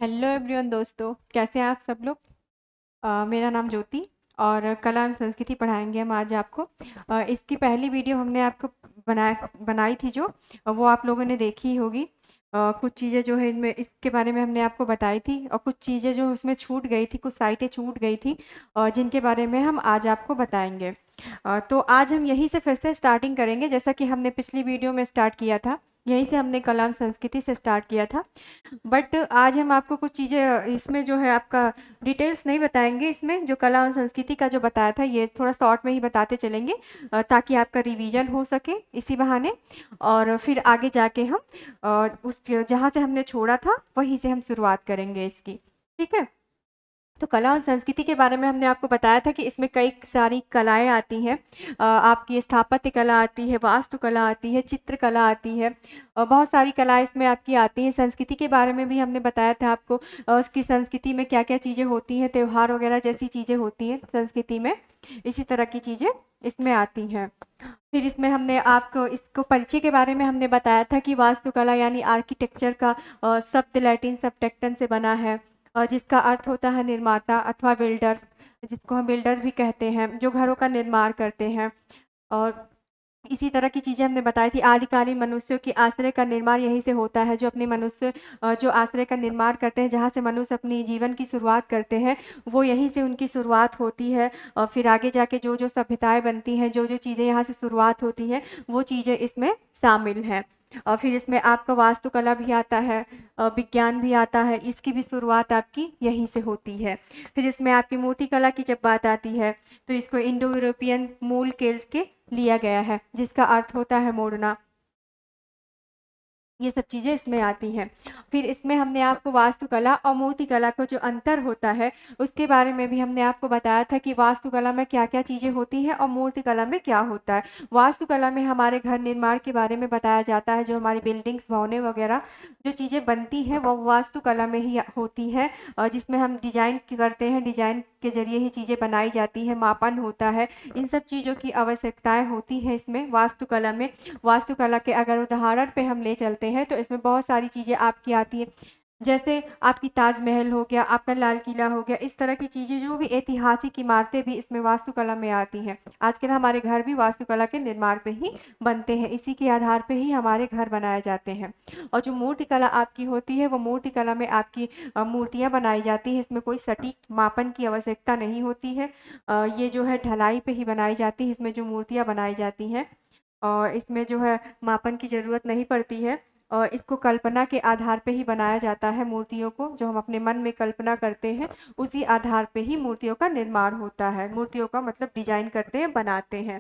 Hello everyone दोस्तों, कैसे हैं आप सब लोग। मेरा नाम ज्योति और कला एवं संस्कृति पढ़ाएंगे हम आज आपको। इसकी पहली वीडियो हमने आपको बनाई थी जो वो आप लोगों ने देखी ही होगी। कुछ चीज़ें जो है इनमें इसके बारे में हमने आपको बताई थी और कुछ चीज़ें जो उसमें छूट गई थी, कुछ साइटें छूट गई थी जिनके बारे में हम आज आपको बताएंगे। तो आज हम यहीं से फिर से स्टार्टिंग करेंगे, जैसा कि हमने पिछली वीडियो में स्टार्ट किया था। यहीं से हमने कला एवं संस्कृति से स्टार्ट किया था। बट आज हम आपको कुछ चीज़ें इसमें जो है आपका डिटेल्स नहीं बताएंगे। इसमें जो कला और संस्कृति का जो बताया था ये थोड़ा शॉर्ट में ही बताते चलेंगे ताकि आपका रिवीजन हो सके इसी बहाने। और फिर आगे जाके हम उस जहाँ से हमने छोड़ा था वहीं से हम शुरुआत करेंगे इसकी। ठीक है। तो कला और संस्कृति के बारे में हमने आपको बताया था कि इसमें कई सारी कलाएँ आती हैं। आपकी स्थापत्य कला आती है, वास्तुकला आती है, चित्रकला आती है और बहुत सारी कलाएँ इसमें आपकी आती हैं। संस्कृति के बारे में भी हमने बताया था आपको उसकी संस्कृति में क्या-क्या चीज़ें होती हैं, त्योहार वगैरह जैसी चीज़ें होती हैं संस्कृति में, इसी तरह की चीज़ें इसमें आती हैं। फिर इसमें हमने आपको इसको परिचय के बारे में हमने बताया था कि वास्तुकला यानी आर्किटेक्चर का शब्द लैटिन सबटेक्टन से बना है जिसका अर्थ होता है निर्माता अथवा बिल्डर्स, जिसको हम बिल्डर भी कहते हैं, जो घरों का निर्माण करते हैं। और इसी तरह की चीज़ें हमने बताई थी। आदिकालीन मनुष्यों की आश्रय का निर्माण यहीं से होता है, जो अपने मनुष्य जो आश्रय का निर्माण करते हैं, जहाँ से मनुष्य अपनी जीवन की शुरुआत करते हैं, वो यहीं से उनकी शुरुआत होती है। और फिर आगे जाके जो-जो सभ्यताएँ बनती हैं, जो-जो चीज़ें यहाँ से शुरुआत होती हैं, वो चीज़ें इसमें शामिल हैं। और फिर इसमें आपका वास्तुकला भी आता है, विज्ञान भी आता है, इसकी भी शुरुआत आपकी यहीं से होती है। फिर इसमें आपकी मूर्तिकला की जब बात आती है, तो इसको इंडो यूरोपियन मूल के लिया गया है, जिसका अर्थ होता है मोड़ना। ये सब चीज़ें इसमें आती हैं। फिर इसमें हमने आपको वास्तुकला और मूर्तिकला का जो अंतर होता है, उसके बारे में भी हमने आपको बताया था कि वास्तुकला में क्या-क्या चीज़ें होती हैं और मूर्तिकला में क्या होता है। वास्तुकला में हमारे घर निर्माण के बारे में बताया जाता है, जो हमारी बिल्डिंग्स, भवनें वगैरह जो चीज़ें बनती हैं, वो वास्तुकला में ही होती हैं जिसमें हम डिज़ाइन करते हैं, डिज़ाइन के ज़रिए ही चीज़ें बनाई जाती हैं, मापन होता है। इन सब चीज़ों की आवश्यकताएँ होती हैं इसमें वास्तुकला में। वास्तुकला के अगर उदाहरण पे हम ले चलते हैं तो इसमें बहुत सारी चीज़ें आपकी आती हैं। जैसे आपकी ताजमहल हो गया, आपका लाल किला हो गया, इस तरह की चीज़ें जो भी ऐतिहासिक इमारतें भी इसमें वास्तुकला में आती हैं। आजकल हमारे घर भी वास्तुकला के निर्माण पे ही बनते हैं, इसी के आधार पे ही हमारे घर बनाए जाते हैं। और जो मूर्तिकला आपकी होती है, वो मूर्तिकला में आपकी मूर्तियाँ बनाई जाती हैं, इसमें कोई सटीक मापन की आवश्यकता नहीं होती है। ये जो है ढलाई पे ही बनाई जाती है, इसमें जो मूर्तियाँ बनाई जाती हैं और इसमें जो है मापन की ज़रूरत नहीं पड़ती है और इसको कल्पना के आधार पे ही बनाया जाता है मूर्तियों को, जो हम अपने मन में कल्पना करते हैं, उसी आधार पे ही मूर्तियों का निर्माण होता है। मूर्तियों का मतलब डिज़ाइन करते हैं, बनाते हैं।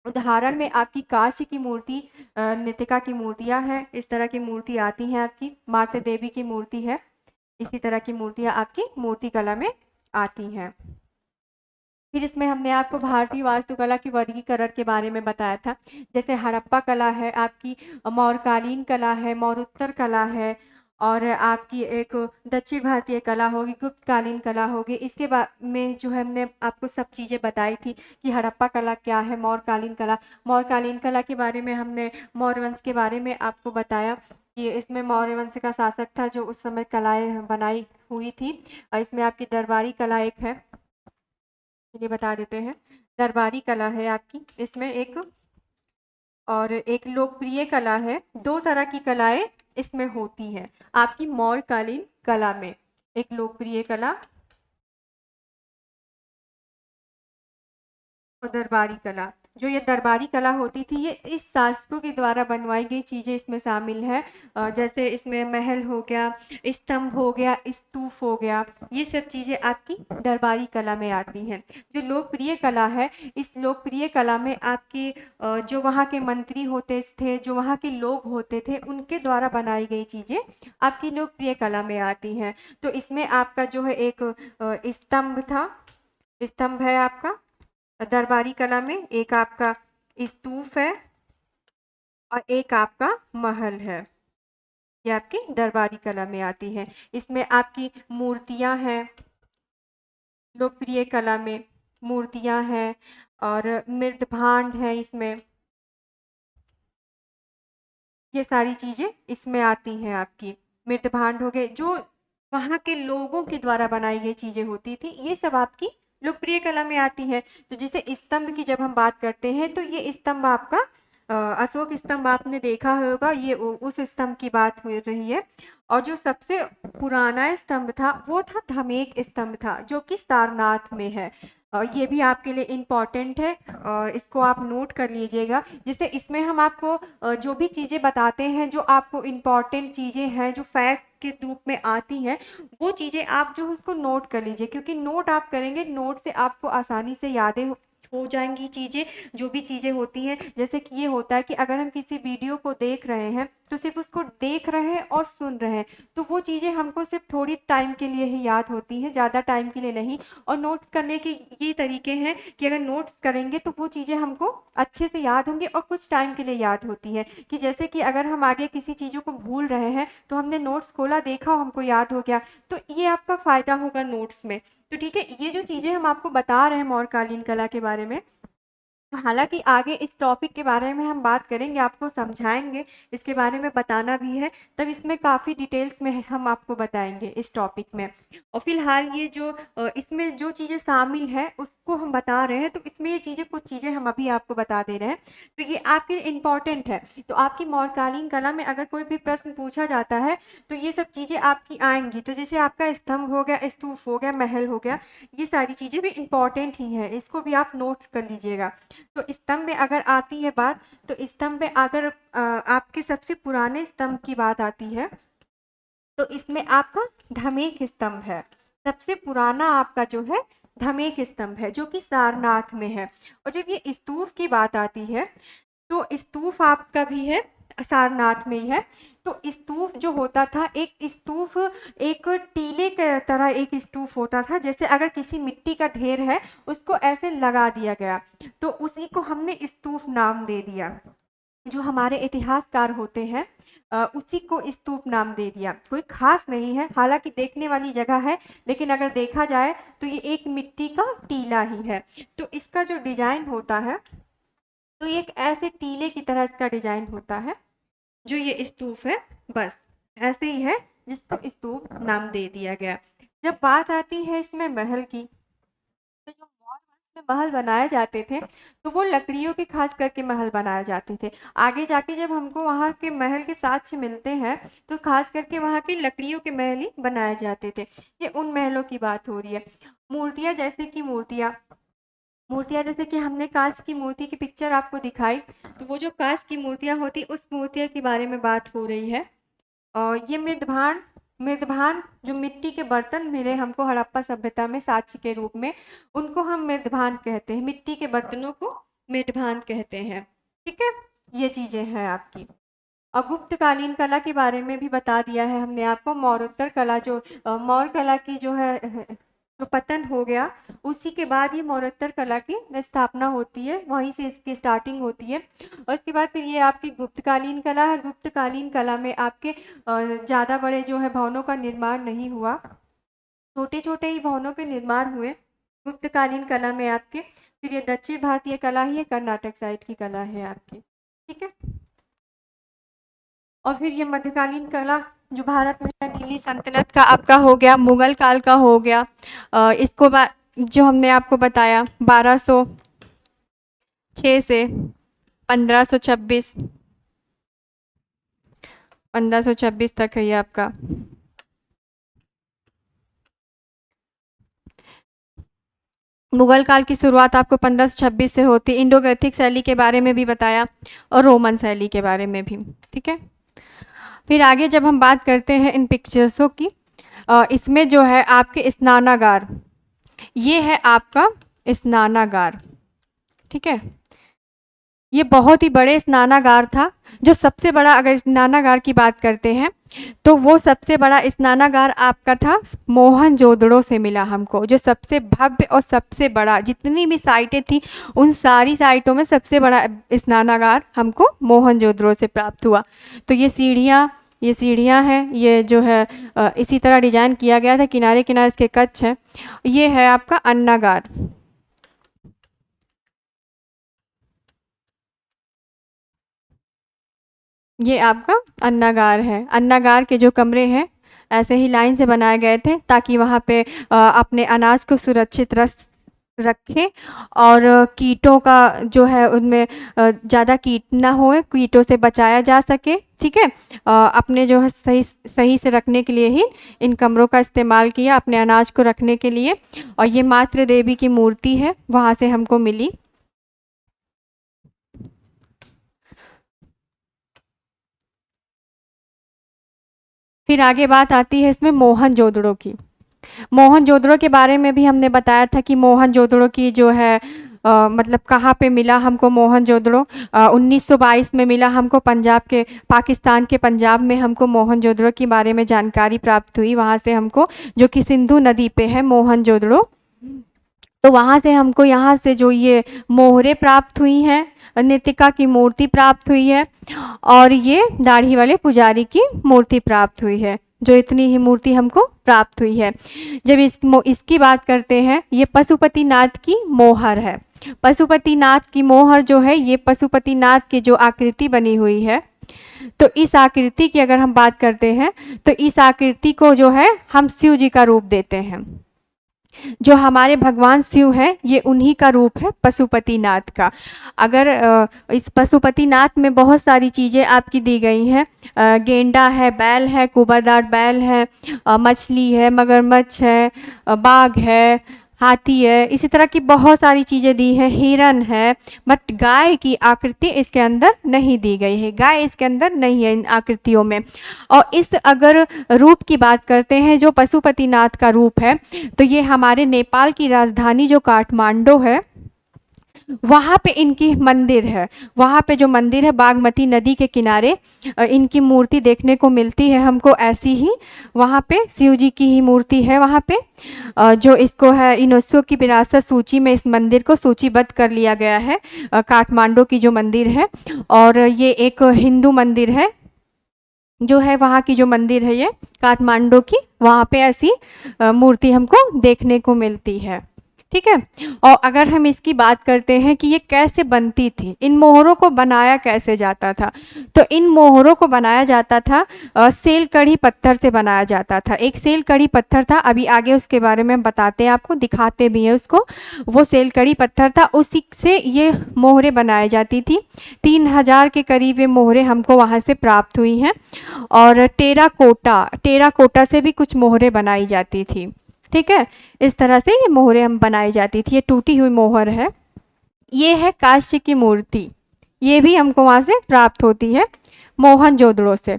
उदाहरण में आपकी कांच की मूर्ति नितिका की मूर्तियाँ हैं, इस तरह की मूर्ति आती हैं आपकी। माता देवी की मूर्ति है, इसी तरह की मूर्तियाँ आपकी मूर्तिकला में आती हैं। फिर इसमें हमने आपको भारतीय वास्तुकला के वर्गीकरण के बारे में बताया था। जैसे हड़प्पा कला है आपकी, मौर्यकालीन कला है, मौर्योत्तर कला है और आपकी एक दक्षिण भारतीय कला होगी, गुप्तकालीन कला होगी। इसके में जो है हमने आपको सब चीज़ें बताई थी कि हड़प्पा कला क्या है, मौर्यकालीन कला। मौर्यकालीन कला के बारे में हमने मौर्य वंश के बारे में आपको बताया कि इसमें मौर्य वंश का शासक था जो उस समय कलाएँ बनाई हुई थी। इसमें आपकी दरबारी कला एक है। चलिए बता देते हैं। दरबारी कला है आपकी, इसमें एक और एक लोकप्रिय कला है। 2 तरह की कलाएँ इसमें होती हैं, आपकी मौर्यकालीन कला में। एक लोकप्रिय कला और दरबारी कला। जो ये दरबारी कला होती थी, ये इस शासकों के द्वारा बनवाई गई चीज़ें इसमें शामिल हैं। जैसे इसमें महल हो गया, स्तंभ हो गया, स्तूप हो गया, ये सब चीज़ें आपकी दरबारी कला में आती हैं। जो लोकप्रिय कला है, इस लोकप्रिय कला में आपके जो वहाँ के मंत्री होते थे, जो वहाँ के लोग होते थे, उनके द्वारा बनाई गई चीज़ें आपकी लोकप्रिय कला में आती हैं। तो इसमें आपका जो है एक स्तंभ था, स्तंभ है आपका दरबारी कला में, एक आपका स्तूप है और एक आपका महल है। ये आपकी दरबारी कला में आती है। इसमें आपकी मूर्तियाँ हैं, लोकप्रिय कला में मूर्तियाँ हैं और मृदभांड है इसमें। ये सारी चीज़ें इसमें आती हैं आपकी। मृदभांड हो गए, जो वहाँ के लोगों के द्वारा बनाई गई चीज़ें होती थी, ये सब आपकी लोकप्रिय कला में आती है। तो जैसे स्तंभ की जब हम बात करते हैं, तो ये स्तंभ आपका अशोक स्तंभ आपने देखा होगा, ये उस स्तंभ की बात हो रही है। और जो सबसे पुराना स्तंभ था, वो था धमेक स्तंभ था, जो कि सारनाथ में है। ये भी आपके लिए इम्पोर्टेंट है, इसको आप नोट कर लीजिएगा। जैसे इसमें हम आपको जो भी चीज़ें बताते हैं, जो आपको इम्पोर्टेंट चीज़ें हैं, जो फैक्ट के रूप में आती हैं, वो चीज़ें आप जो है उसको नोट कर लीजिए, क्योंकि नोट आप करेंगे, नोट से आपको आसानी से यादें हो जाएंगी चीज़ें, जो भी चीज़ें होती हैं। जैसे कि ये होता है कि अगर हम किसी वीडियो को देख रहे हैं, तो सिर्फ उसको देख रहे हैं और सुन रहे हैं, तो वो चीज़ें हमको सिर्फ थोड़ी टाइम के लिए ही याद होती हैं, ज़्यादा टाइम के लिए नहीं। और नोट्स करने के ये तरीके हैं कि अगर नोट्स करेंगे तो वो चीज़ें हमको अच्छे से याद होंगी और कुछ टाइम के लिए याद होती हैं। कि जैसे कि अगर हम आगे किसी चीज़ों को भूल रहे हैं, तो हमने नोट्स खोला, देखा, हमको याद हो गया, तो ये आपका फ़ायदा होगा नोट्स में। तो ठीक है, ये जो चीज़ें हम आपको बता रहे हैं मौर्यकालीन कला के बारे में, हालाँकि आगे इस टॉपिक के बारे में हम बात करेंगे, आपको समझाएँगे, इसके बारे में बताना भी है, तब इसमें काफ़ी डिटेल्स में हम आपको बताएँगे इस टॉपिक में। और फ़िलहाल ये जो इसमें जो चीज़ें शामिल हैं, उसको हम बता रहे हैं, तो इसमें ये चीज़ें, कुछ चीज़ें हम अभी आपको बता दे रहे हैं, तो ये आपके लिए इम्पोर्टेंट है। तो आपकी मौर्यकालीन कला में अगर कोई भी प्रश्न पूछा जाता है, तो ये सब चीज़ें आपकी आएँगी। तो जैसे आपका स्तंभ हो गया, स्तूप हो गया, महल हो गया, ये सारी चीज़ें भी इम्पोर्टेंट ही हैं, इसको भी आप नोट कर लीजिएगा। तो स्तंभ में अगर आती है बात, तो स्तंभ में अगर आपके सबसे पुराने स्तंभ की बात आती है, तो इसमें आपका धमेक स्तंभ है। सबसे पुराना आपका जो है धमेक स्तंभ है, जो कि सारनाथ में है। और जब ये स्तूप की बात आती है, तो स्तूप आपका भी है, सारनाथ में ही है। तो स्तूप जो होता था, एक स्तूप एक टीले के तरह एक स्तूप होता था। जैसे अगर किसी मिट्टी का ढेर है, उसको ऐसे लगा दिया गया, तो उसी को हमने स्तूप नाम दे दिया। जो हमारे इतिहासकार होते हैं, उसी को स्तूप नाम दे दिया। कोई खास नहीं है, हालांकि देखने वाली जगह है, लेकिन अगर देखा जाए तो ये एक मिट्टी का टीला ही है। तो इसका जो डिजाइन होता है, तो ये एक ऐसे टीले की तरह इसका डिजाइन होता है, जो ये स्तूप है, बस ऐसे ही है, जिसको स्तूप नाम दे दिया गया। जब बात आती है इसमें महल की, तो जो मौर्य वंश में महल बनाए जाते थे, तो वो लकड़ियों के खास करके महल बनाए जाते थे। आगे जाके जब हमको वहाँ के महल के साक्ष्य मिलते हैं, तो खास करके वहाँ की लकड़ियों के महल ही बनाए जाते थे। ये उन महलों की बात हो रही है। मूर्तियाँ, जैसे कि मूर्तियाँ जैसे कि हमने कांच की मूर्ति की पिक्चर आपको दिखाई, तो वो जो कांच की मूर्तियाँ होती, उस मूर्तियाँ के बारे में बात हो रही है। और ये मृदभान मृदभान जो मिट्टी के बर्तन मिले हमको हड़प्पा सभ्यता में साक्ष्य के रूप में, उनको हम मृदभान कहते हैं। मिट्टी के बर्तनों को मृदभान कहते हैं। ठीक है, ये चीज़ें हैं आपकी। और गुप्तकालीन कला के बारे में भी बता दिया है हमने आपको। मौर्योत्तर कला जो मौर्य कला की जो है, जो पतन हो गया, उसी के बाद ये मौर्योत्तर कला की स्थापना होती है, वहीं से इसकी स्टार्टिंग होती है। और उसके बाद फिर ये आपकी गुप्तकालीन कला है। गुप्तकालीन कला में आपके ज़्यादा बड़े जो है भवनों का निर्माण नहीं हुआ, छोटे छोटे ही भवनों के निर्माण हुए गुप्तकालीन कला में आपके। फिर ये दक्षिण भारतीय कला ही है, कर्नाटक साइड की कला है आपकी। ठीक है, और फिर ये मध्यकालीन कला जो भारत में है, दिल्ली सल्तनत का आपका हो गया, मुगल काल का हो गया। इसको जो हमने आपको बताया 1206 से 1526 1526 तक है ये आपका। मुगल काल की शुरुआत आपको 1526 से होती। इंडो गैथिक शैली के बारे में भी बताया, और रोमन शैली के बारे में भी। ठीक है, फिर आगे जब हम बात करते हैं इन पिक्चर्सों की, इसमें जो है आपके स्नानागार, ये है आपका स्नानागार। ठीक है, ये बहुत ही बड़े स्नानागार था। जो सबसे बड़ा, अगर स्नानागार की बात करते हैं, तो वो सबसे बड़ा स्नानागार आपका था मोहनजोदड़ो से मिला हमको। जो सबसे भव्य और सबसे बड़ा, जितनी भी साइटें थी, उन सारी साइटों में सबसे बड़ा स्नानागार हमको मोहनजोदड़ो से प्राप्त हुआ। तो ये सीढ़ियाँ हैं, ये जो है इसी तरह डिजाइन किया गया था, किनारे किनारे इसके कच्छ है। ये है आपका अन्नागार। ये आपका अन्नागार है। अन्नागार के जो कमरे हैं, ऐसे ही लाइन से बनाए गए थे ताकि वहाँ पे अपने अनाज को सुरक्षित रखें और कीटों का जो है उनमें ज़्यादा कीट ना होए, कीटों से बचाया जा सके, ठीक है। अपने जो है सही सही से रखने के लिए ही इन कमरों का इस्तेमाल किया अपने अनाज को रखने के लिए। और ये मातृ देवी की मूर्ति है, वहाँ से हमको मिली। फिर आगे बात आती है इसमें मोहनजोदड़ो की। मोहनजोदड़ो के बारे में भी हमने बताया था कि मोहनजोदड़ो की जो है मतलब कहाँ पे मिला हमको मोहनजोदड़ो। 1922 में मिला हमको पंजाब के, पाकिस्तान के पंजाब में हमको मोहनजोदड़ो के बारे में जानकारी प्राप्त हुई वहाँ से हमको, जो कि सिंधु नदी पे है मोहनजोदड़ो। तो वहाँ से हमको यहाँ से जो ये मोहरें प्राप्त हुई हैं, नृतिका की मूर्ति प्राप्त हुई है और ये दाढ़ी वाले पुजारी की मूर्ति प्राप्त हुई है। जो इतनी ही मूर्ति हमको प्राप्त हुई है। जब इसकी बात करते हैं, ये पशुपतिनाथ की मोहर है। पशुपतिनाथ की मोहर जो है, ये पशुपतिनाथ की जो आकृति बनी हुई है, तो इस आकृति की अगर हम बात करते हैं तो इस आकृति को जो है हम शिव जी का रूप देते हैं। जो हमारे भगवान शिव हैं, ये उन्हीं का रूप है पशुपतिनाथ का। अगर इस पशुपतिनाथ में बहुत सारी चीज़ें आपकी दी गई हैं। गेंडा है, बैल है, कुबरदार बैल है, मछली है, मगरमच्छ है, बाघ है, हाथी है, इसी तरह की बहुत सारी चीज़ें दी हैं, हिरन है। बट गाय की आकृति इसके अंदर नहीं दी गई है, गाय इसके अंदर नहीं है इन आकृतियों में। और इस अगर रूप की बात करते हैं जो पशुपतिनाथ का रूप है, तो ये हमारे नेपाल की राजधानी जो काठमांडू है, वहाँ पे इनकी मंदिर है। वहाँ पे जो मंदिर है बागमती नदी के किनारे, इनकी मूर्ति देखने को मिलती है हमको ऐसी ही। वहाँ पे शिव जी की ही मूर्ति है वहाँ पे, जो इसको है यूनेस्को की विरासत सूची में इस मंदिर को सूचीबद्ध कर लिया गया है। काठमांडू की जो मंदिर है, और ये एक हिंदू मंदिर है जो है, वहाँ की जो मंदिर है ये काठमांडू की, वहाँ पे ऐसी मूर्ति हमको देखने को मिलती है, ठीक है। और अगर हम इसकी बात करते हैं कि ये कैसे बनती थी, इन मोहरों को बनाया कैसे जाता था, तो इन मोहरों को बनाया जाता था सेल कड़ी पत्थर से बनाया जाता था। एक सेल कड़ी पत्थर था, अभी आगे उसके बारे में हम बताते हैं, आपको दिखाते भी हैं उसको। वो सेल कड़ी पत्थर था, उसी से ये मोहरें बनाई जाती थी। 3000 के करीब ये मोहरें हमको वहाँ से प्राप्त हुई हैं। और टेराकोटा से भी कुछ मोहरें बनाई जाती थी, ठीक है। इस तरह से ये मोहरें हम बनाई जाती थी। ये टूटी हुई मोहर है। ये है कांस्य की मूर्ति, ये भी हमको वहाँ से प्राप्त होती है मोहनजोदड़ो से।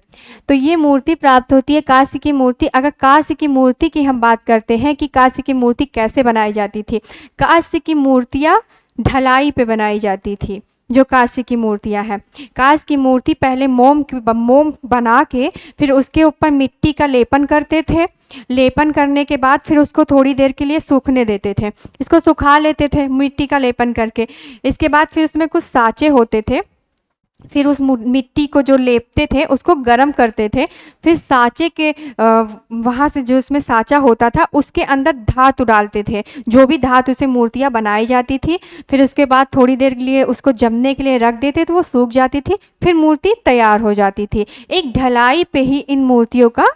तो ये मूर्ति प्राप्त होती है कांस्य की मूर्ति। अगर कांस्य की मूर्ति की हम बात करते हैं कि कांस्य की मूर्ति कैसे बनाई जाती थी, कांस्य की मूर्तियाँ ढलाई पे बनाई जाती थी। जो कांस्य की मूर्तियाँ हैं, कांस्य की मूर्ति पहले मोम बना के फिर उसके ऊपर मिट्टी का लेपन करते थे। लेपन करने के बाद फिर उसको थोड़ी देर के लिए सूखने देते थे। इसको सुखा लेते थे मिट्टी का लेपन करके। इसके बाद फिर उसमें कुछ साँचे होते थे, फिर उस मिट्टी को जो लेपते थे उसको गर्म करते थे। फिर साँचे के वहाँ से जो उसमें साँचा होता था उसके अंदर धातु डालते थे, जो भी धातु से मूर्तियाँ बनाई जाती थी। फिर उसके बाद थोड़ी देर के लिए उसको जमने के लिए रख देते थे, वो सूख जाती थी, फिर मूर्ति तैयार हो जाती थी। एक ढलाई पे ही इन मूर्तियों का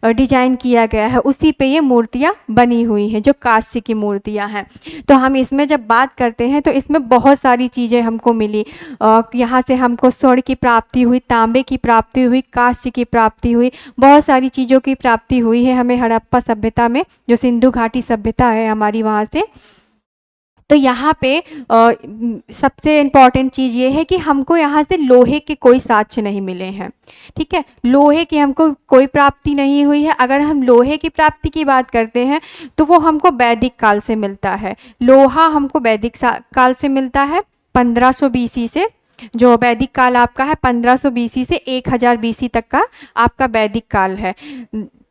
डिजाइन किया गया है, उसी पे ये मूर्तियाँ बनी हुई हैं जो कांस्य की मूर्तियाँ हैं। तो हम इसमें जब बात करते हैं तो इसमें बहुत सारी चीज़ें हमको मिली। यहाँ से हमको स्वर्ण की प्राप्ति हुई, तांबे की प्राप्ति हुई, कांस्य की प्राप्ति हुई, बहुत सारी चीज़ों की प्राप्ति हुई है हमें हड़प्पा सभ्यता में, जो सिंधु घाटी सभ्यता है हमारी वहाँ से। तो यहाँ पे सबसे इम्पॉर्टेंट चीज़ ये है कि हमको यहाँ से लोहे के कोई साक्ष्य नहीं मिले हैं, ठीक है। लोहे की हमको कोई प्राप्ति नहीं हुई है। अगर हम लोहे की प्राप्ति की बात करते हैं तो वो हमको वैदिक काल से मिलता है। लोहा हमको वैदिक काल से मिलता है 1500 बीसी से। जो वैदिक काल आपका है 1500 बीसी से 1000 बीसी तक का आपका वैदिक काल है,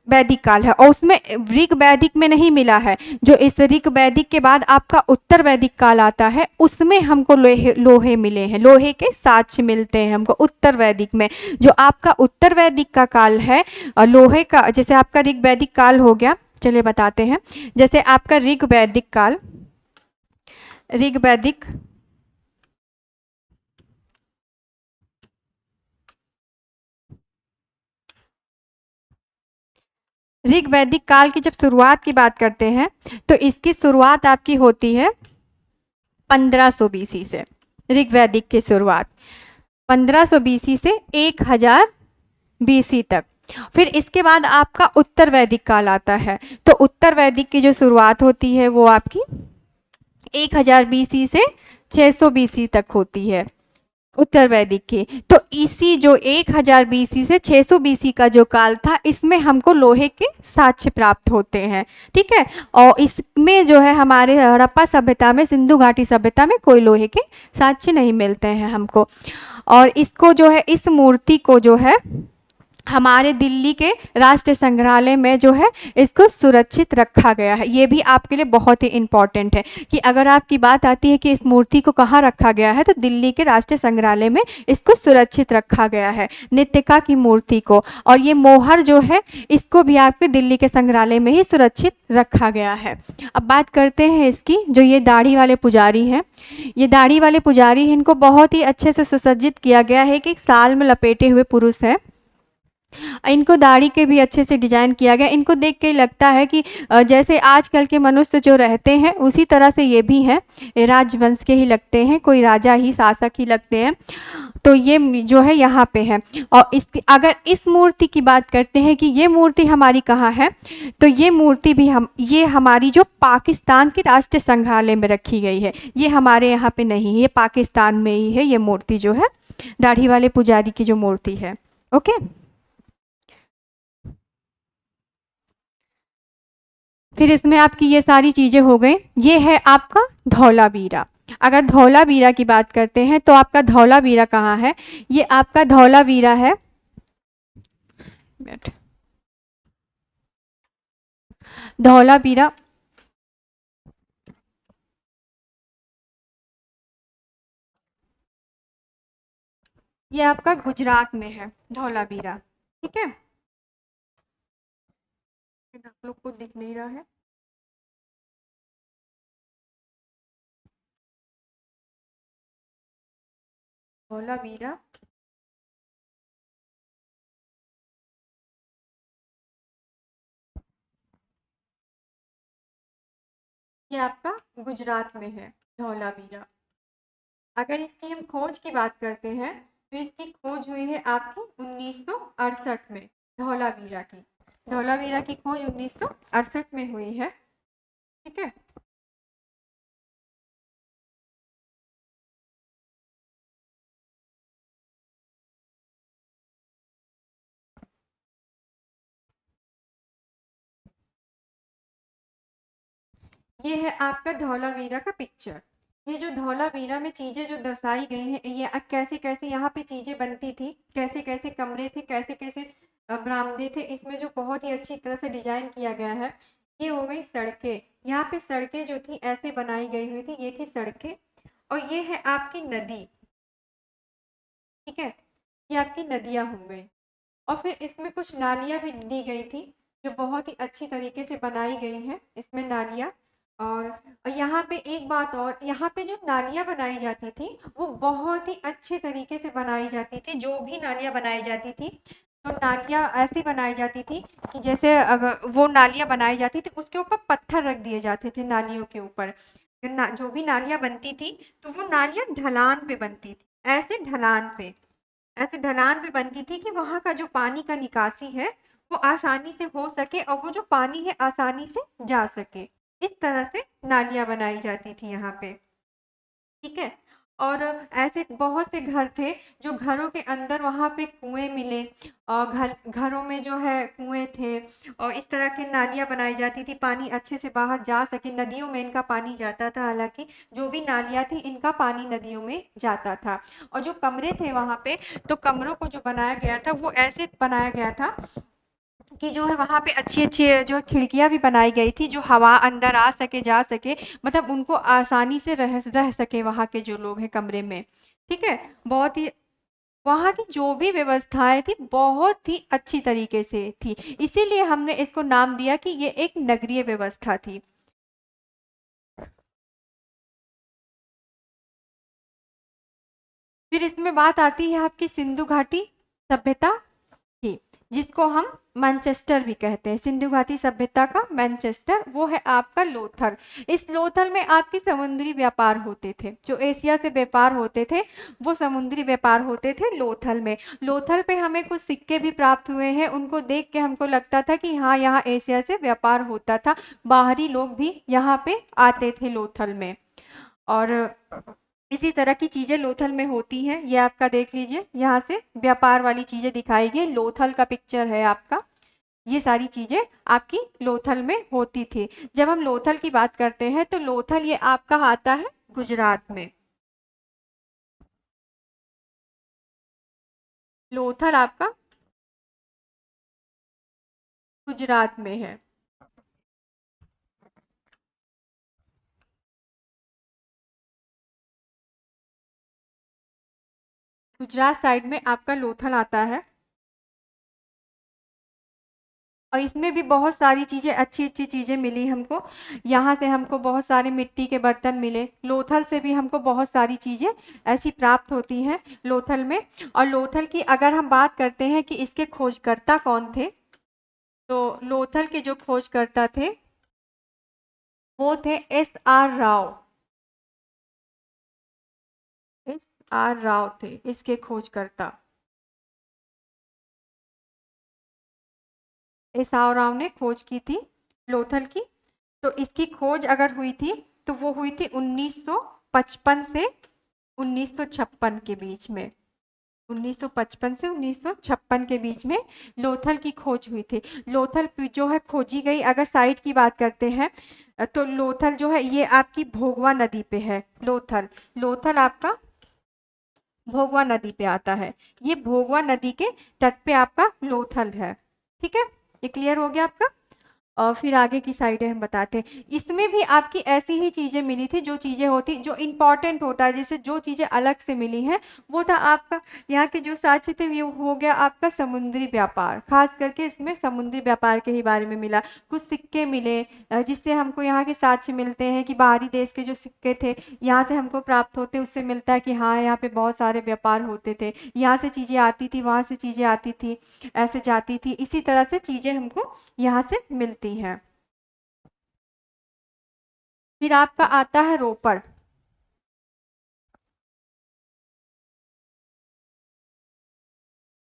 वैदिक काल है। और उसमें ऋग वैदिक में नहीं मिला है। जो इस ऋग वैदिक के बाद आपका उत्तर वैदिक काल आता है, उसमें हमको लोहे मिले हैं, लोहे के साक्ष्य मिलते हैं हमको उत्तर वैदिक में। जो आपका उत्तर वैदिक का काल है लोहे का, जैसे आपका ऋग वैदिक काल हो गया, चलिए बताते हैं। जैसे आपका ऋग वैदिक काल, ऋग वैदिक ऋग वैदिक काल की जब शुरुआत की बात करते हैं तो इसकी शुरुआत आपकी होती है 1500 बीसी से। ऋग वैदिक की शुरुआत 1500 बीसी से 1000 बीसी तक। फिर इसके बाद आपका उत्तर वैदिक काल आता है। तो उत्तर वैदिक की जो शुरुआत होती है वो आपकी 1000 बीसी से 600 बीसी तक होती है उत्तर वैदिक की। तो इसी जो 1000 बीसी से 600 बीसी का जो काल था, इसमें हमको लोहे के साक्ष्य प्राप्त होते हैं। ठीक है, और इसमें जो है हमारे हड़प्पा सभ्यता में, सिंधु घाटी सभ्यता में कोई लोहे के साक्ष्य नहीं मिलते हैं हमको। और इसको जो है, इस मूर्ति को जो है हमारे दिल्ली के राष्ट्रीय संग्रहालय में जो है इसको सुरक्षित रखा गया है। ये भी आपके लिए बहुत ही इम्पॉर्टेंट है कि अगर आपकी बात आती है कि इस मूर्ति को कहाँ रखा गया है, तो दिल्ली के राष्ट्रीय संग्रहालय में इसको सुरक्षित रखा गया है, नृत्यका की मूर्ति को। और ये मोहर जो है इसको भी आपके दिल्ली के संग्रहालय में ही सुरक्षित रखा गया है। अब बात करते हैं इसकी, जो ये दाढ़ी वाले पुजारी हैं, ये दाढ़ी वाले पुजारी हैं, इनको बहुत ही अच्छे से सुसज्जित किया गया है कि साल में लपेटे हुए पुरुष हैं। इनको दाढ़ी के भी अच्छे से डिजाइन किया गया। इनको देख के लगता है कि जैसे आजकल के मनुष्य जो रहते हैं उसी तरह से ये भी हैं, राजवंश के ही लगते हैं, कोई राजा ही शासक ही लगते हैं। तो ये जो है यहाँ पे है। और इसकी अगर इस मूर्ति की बात करते हैं कि ये मूर्ति हमारी कहाँ है, तो ये मूर्ति भी ये हमारी जो पाकिस्तान के राष्ट्रीय संग्रहालय में रखी गई है। ये हमारे यहाँ पे नहीं है, ये पाकिस्तान में ही है ये मूर्ति जो है, दाढ़ी वाले पुजारी की जो मूर्ति है। ओके, फिर इसमें आपकी ये सारी चीज़ें हो गई। ये है आपका धौलावीरा। अगर धौलावीरा की बात करते हैं तो आपका धौलावीरा कहाँ है? ये आपका धौलावीरा है, धौलावीरा ये आपका गुजरात में है, धौलावीरा। ठीक है, आप लोग को दिख नहीं रहा है। धौलावीरा ये आपका गुजरात में है, धौलावीरा। अगर इसकी हम खोज की बात करते हैं तो इसकी खोज हुई है आपकी 1968 में, धौलावीरा की। धौलावीरा की खोज 1968 में हुई है। ठीक है, ये है आपका धौलावीरा का पिक्चर। ये जो धौलावीरा में चीजें जो दर्शाई गई हैं, ये कैसे कैसे यहाँ पे चीजें बनती थी, कैसे कैसे कमरे थे, कैसे कैसे बरामदे थे, इसमें जो बहुत ही अच्छी तरह से डिजाइन किया गया है। ये हो गई सड़कें, यहाँ पे सड़कें जो थी ऐसे बनाई गई हुई थी, ये थी सड़कें। और ये है आपकी नदी। ठीक है, ये आपकी नदियाँ हो गई। और फिर इसमें कुछ नालियाँ भी दी गई थी जो बहुत ही अच्छी तरीके से बनाई गई हैं इसमें नालियाँ। और यहाँ पे एक बात और, यहाँ पे जो नालियाँ बनाई जाती थी वो बहुत ही अच्छे तरीके से बनाई जाती थी। जो भी नालियाँ बनाई जाती थी तो नालियाँ ऐसी बनाई जाती थी कि जैसे अगर वो नालियाँ बनाई जाती थी उसके ऊपर पत्थर रख दिए जाते थे नालियों के ऊपर। जो भी नालियाँ बनती थी तो वो नालियाँ ढलान पे बनती थी, ऐसे ढलान पे बनती थी कि वहाँ का जो पानी का निकासी है वो आसानी से हो सके और वो जो पानी है आसानी से जा सके। इस तरह से नालियाँ बनाई जाती थी यहाँ पे। ठीक है, और ऐसे बहुत से घर थे जो घरों के अंदर वहाँ पे कुएँ मिले और घरों में जो है कुएँ थे। और इस तरह की नालियाँ बनाई जाती थी, पानी अच्छे से बाहर जा सके। नदियों में इनका पानी जाता था, हालाँकि जो भी नालियाँ थी इनका पानी नदियों में जाता था। और जो कमरे थे वहाँ पे, तो कमरों को जो बनाया गया था वो ऐसे बनाया गया था कि जो है वहाँ पे अच्छी-अच्छी जो खिड़कियाँ भी बनाई गई थी, जो हवा अंदर आ सके, जा सके, मतलब उनको आसानी से रह सके वहाँ के जो लोग हैं कमरे में। ठीक है? बहुत ही वहाँ की जो भी व्यवस्थाएँ थी बहुत ही अच्छी तरीके से थी। इसीलिए हमने इसको नाम दिया कि ये एक नगरीय व्यवस्था थी। फिर इसमें बात आती है आपकी सिंधु घाटी सभ्यता। थी, जिसको हम मैनचेस्टर भी कहते हैं, सिंधु घाटी सभ्यता का मैनचेस्टर वो है आपका लोथल। इस लोथल में आपके समुद्री व्यापार होते थे, जो एशिया से व्यापार होते थे वो समुद्री व्यापार होते थे लोथल में। लोथल पे हमें कुछ सिक्के भी प्राप्त हुए हैं, उनको देख के हमको लगता था कि हाँ यहाँ एशिया से व्यापार होता था, बाहरी लोग भी यहाँ पे आते थे लोथल में। और इसी तरह की चीजें लोथल में होती हैं। ये आपका देख लीजिए, यहाँ से व्यापार वाली चीजें दिखाई गई, लोथल का पिक्चर है आपका। ये सारी चीजें आपकी लोथल में होती थी। जब हम लोथल की बात करते हैं तो लोथल ये आपका आता है गुजरात में। लोथल आपका गुजरात में है। गुजरात साइड में आपका लोथल आता है। और इसमें भी बहुत सारी चीज़ें अच्छी-अच्छी चीज़ें मिली हमको। यहाँ से हमको बहुत सारे मिट्टी के बर्तन मिले। लोथल से भी हमको बहुत सारी चीज़ें ऐसी प्राप्त होती हैं लोथल में। और लोथल की अगर हम बात करते हैं कि इसके खोजकर्ता कौन थे, तो लोथल के जो खोजकर्ता थे वो थे S R Rao. S R Rao थे इसके खोजकर्ता। एस आर राव ने खोज की थी लोथल की। तो इसकी खोज अगर हुई थी तो वो हुई थी 1955 से 1956 के बीच में। 1955 से 1956 के बीच में लोथल की खोज हुई थी। लोथल जो है खोजी गई, अगर साइट की बात करते हैं तो लोथल जो है ये आपकी भोगवा नदी पे है। लोथल लोथल आपका भोगवा नदी पे आता है। ये भोगवा नदी के तट पे आपका लोथल है। ठीक है, ये क्लियर हो गया आपका। और फिर आगे की साइडें हम बताते हैं। इसमें भी आपकी ऐसी ही चीज़ें मिली थी, जो चीज़ें होती जो इम्पोर्टेंट होता है, जैसे जो चीज़ें अलग से मिली हैं वो था आपका यहाँ के जो साक्ष्य थे, ये हो गया आपका समुद्री व्यापार। खास करके इसमें समुद्री व्यापार के ही बारे में मिला। कुछ सिक्के मिले जिससे हमको यहाँ के साक्ष्य मिलते हैं कि बाहरी देश के जो सिक्के थे यहाँ से हमको प्राप्त होते, उससे मिलता है कि हाँ यहाँ पे बहुत सारे व्यापार होते थे, यहाँ से चीज़ें आती थी, वहाँ से चीज़ें आती थी, ऐसे जाती थी। इसी तरह से चीज़ें हमको यहाँ से मिलती हैं। फिर आपका आता है रोपड़।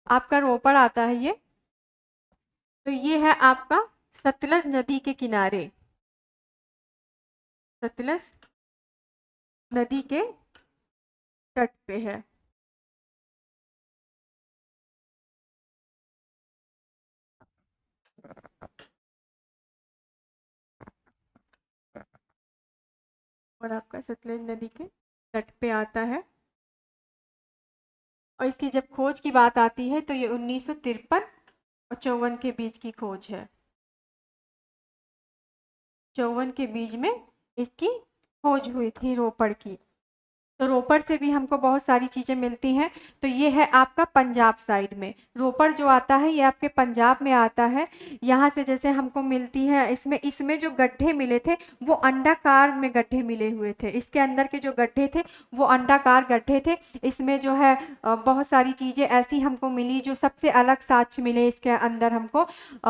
आपका रोपड़ आता है ये। तो ये है आपका सतलज नदी के किनारे। सतलज नदी के तट पे है। और आपका सतलज नदी के तट पे आता है। और इसकी जब खोज की बात आती है तो ये 1953 और 54 के बीच की खोज है। 54 के बीच में इसकी खोज हुई थी रोपड़ की। तो रोपड़ से भी हमको बहुत सारी चीज़ें मिलती हैं। तो ये है आपका पंजाब साइड में। रोपड़ जो आता है ये आपके पंजाब में आता है। यहाँ से जैसे हमको मिलती है, इसमें इसमें जो गड्ढे मिले थे वो अंडाकार में गड्ढे मिले हुए थे। इसके अंदर के जो गड्ढे थे वो अंडाकार गड्ढे थे। इसमें जो है बहुत सारी चीज़ें ऐसी हमको मिली जो सबसे अलग साक्ष्य मिले इसके अंदर हमको।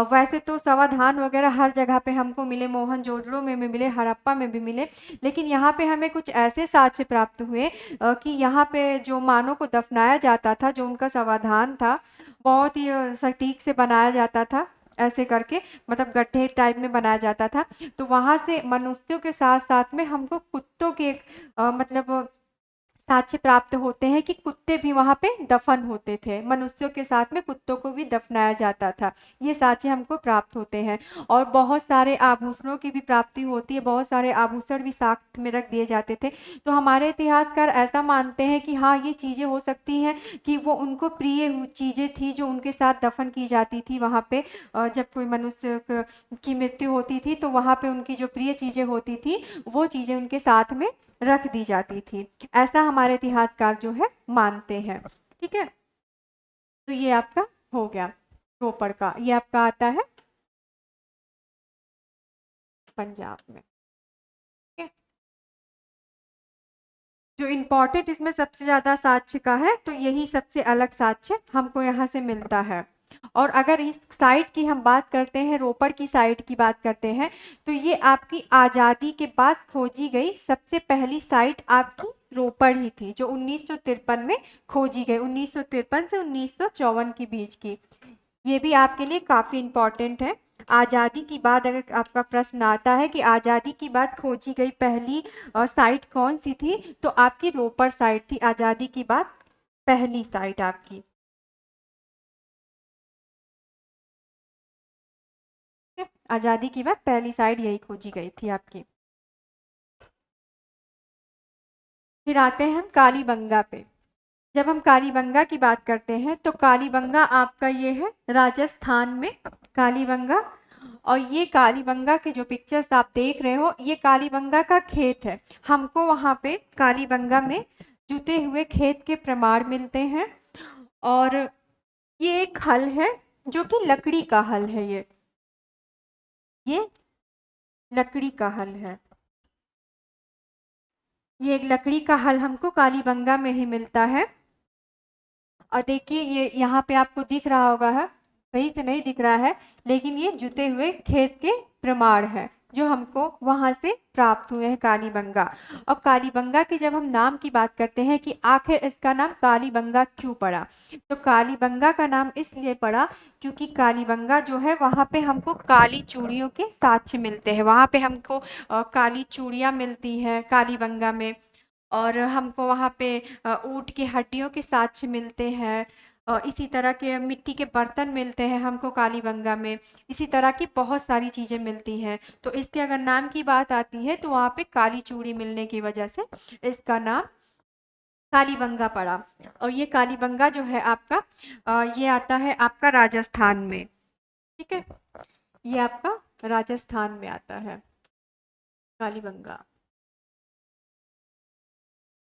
वैसे तो समाधान वगैरह हर जगह पे हमको मिले, मोहनजोदड़ो में भी मिले, हड़प्पा में भी मिले, लेकिन यहाँ पे हमें कुछ ऐसे साक्ष्य प्राप्त हुए कि यहाँ पे जो मानव को दफनाया जाता था, जो उनका समाधान था, बहुत ही सटीक से बनाया जाता था, ऐसे करके मतलब गड्ढे टाइप में बनाया जाता था। तो वहाँ से मनुष्यों के साथ साथ में हमको कुत्तों के मतलब साक्ष्य प्राप्त होते हैं कि कुत्ते भी वहाँ पे दफन होते थे। मनुष्यों के साथ में कुत्तों को भी दफनाया जाता था। ये साक्ष्य हमको प्राप्त होते हैं। और बहुत सारे आभूषणों की भी प्राप्ति होती है, बहुत सारे आभूषण भी साथ में रख दिए जाते थे। तो हमारे इतिहासकार ऐसा मानते हैं कि हाँ ये चीज़ें हो सकती हैं कि वो उनको प्रिय चीज़ें थी जो उनके साथ दफन की जाती थी वहाँ पे। जब कोई मनुष्य की मृत्यु होती थी तो वहाँ पे उनकी जो प्रिय चीज़ें होती थी वो चीज़ें उनके साथ में रख दी जाती थी। ऐसा हमारे इतिहासकार जो है मानते हैं। ठीक है, तो ये आपका हो गया रोपड़ का। ये आपका आता है पंजाब में। ठीक है, जो इम्पोर्टेंट इसमें सबसे ज़्यादा साक्ष्य का है तो यही सबसे अलग साक्ष्य हमको यहाँ से मिलता है। और अगर इस साइट की हम बात करते हैं, रोपड़ की साइट की बात करते हैं, तो ये आपकी आज़ादी के बाद खोजी गई सबसे पहली साइट आपकी रोपड़ ही थी, जो 1953 में खोजी गई, 1953 से 1954 के बीच की। ये भी आपके लिए काफ़ी इम्पोर्टेंट है। आज़ादी की बाद अगर आपका प्रश्न आता है कि आज़ादी की बाद खोजी गई पहली साइट कौन सी थी, तो आपकी रोपड़ साइट थी आज़ादी की बाद पहली साइट आपकी। आज़ादी की बाद पहली साइट यही खोजी गई थी आपकी। फिर आते हैं हम कालीबंगा पे। जब हम कालीबंगा की बात करते हैं, तो कालीबंगा आपका ये है राजस्थान में, कालीबंगा। और ये कालीबंगा के जो पिक्चर्स आप देख रहे हो, ये कालीबंगा का खेत है। हमको वहाँ पे कालीबंगा में जुते हुए खेत के प्रमाण मिलते हैं। और ये एक हल है, जो कि लकड़ी का हल है। ये लकड़ी का हल है। ये एक लकड़ी का हल हमको कालीबंगा में ही मिलता है। और देखिए ये यहाँ पे आपको दिख रहा होगा है, सही से नहीं दिख रहा है, लेकिन ये जुते हुए खेत के प्रमाण है, जो हमको वहाँ से प्राप्त हुए हैं कालीबंगा। और कालीबंगा के जब हम नाम की बात करते हैं कि आखिर इसका नाम कालीबंगा क्यों पड़ा, तो कालीबंगा का नाम इसलिए पड़ा क्योंकि कालीबंगा जो है, वहाँ पे हमको काली चूड़ियों के साक्ष्य मिलते हैं। वहाँ पे हमको काली चूड़ियाँ मिलती हैं कालीबंगा में। और हमको वहाँ पे ऊँट की हड्डियों के साक्ष्य मिलते हैं। इसी तरह के मिट्टी के बर्तन मिलते हैं हमको कालीबंगा में। इसी तरह की बहुत सारी चीज़ें मिलती हैं। तो इसके अगर नाम की बात आती है, तो वहाँ पे काली चूड़ी मिलने की वजह से इसका नाम कालीबंगा पड़ा। और ये कालीबंगा जो है आपका ये आता है आपका राजस्थान में। ठीक है, ये आपका राजस्थान में आता है कालीबंगा।